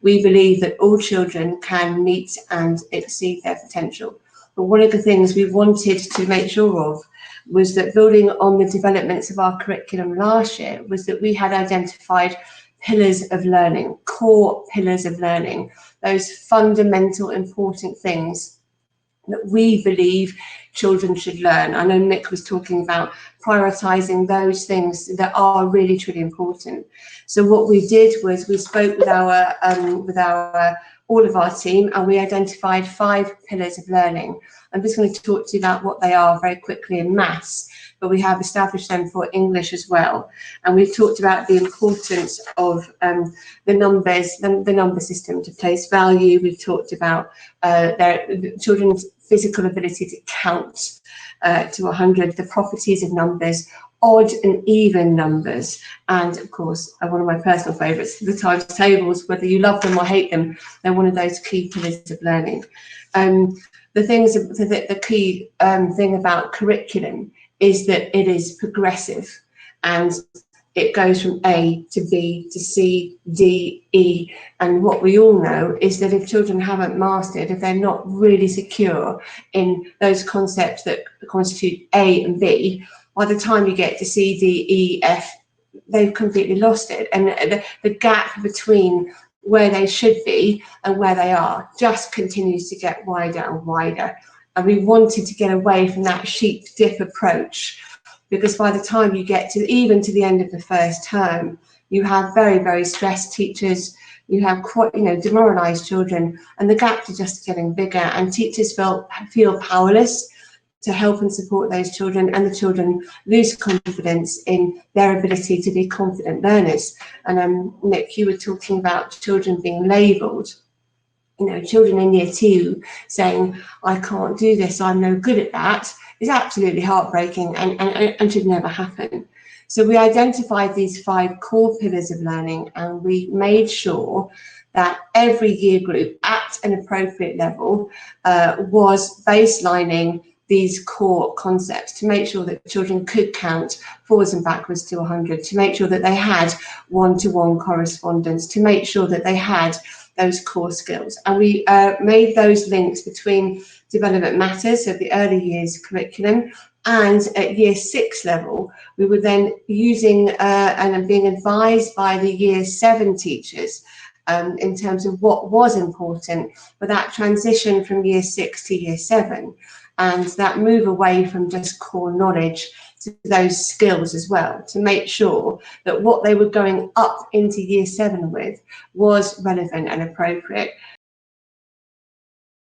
we believe that all children can meet and exceed their potential. But one of the things we wanted to make sure of was that, building on the developments of our curriculum last year, was that we had identified pillars of learning, core pillars of learning, those fundamental important things that we believe children should learn. I know Nick was talking about prioritising those things that are really, truly important. So what we did was we spoke with all of our team, and we identified 5 pillars of learning. I'm just going to talk to you about what they are very quickly in maths, but we have established them for English as well. And we've talked about the importance of the numbers, the number system to place value. We've talked about their children's physical ability to count to 100, the properties of numbers, odd and even numbers, and of course one of my personal favourites, the times tables. Whether you love them or hate them, they're one of those key pillars of learning. The key thing about curriculum is that it is progressive, and it goes from A to B to C, D, E. And what we all know is that if children haven't mastered, if they're not really secure in those concepts that constitute A and B, by the time you get to C, D, E, F, they've completely lost it. And the gap between where they should be and where they are just continues to get wider and wider. And we wanted to get away from that sheep dip approach, because by the time you get to even to the end of the first term, you have very, very stressed teachers, you have quite, demoralised children, and the gaps are just getting bigger, and teachers feel powerless to help and support those children, and the children lose confidence in their ability to be confident learners. And Nick, you were talking about children being labelled. Children in year 2 saying, I can't do this, I'm no good at that, is absolutely heartbreaking and should never happen. So we identified these 5 core pillars of learning, and we made sure that every year group at an appropriate level was baselining these core concepts to make sure that children could count forwards and backwards to 100, to make sure that they had one-to-one correspondence, to make sure that they had those core skills. And we made those links between development matters, so the early years curriculum, and at year 6 level, we were then using and being advised by the year 7 teachers in terms of what was important for that transition from year 6 to year 7, and that move away from just core knowledge to those skills as well, to make sure that what they were going up into year 7 with was relevant and appropriate.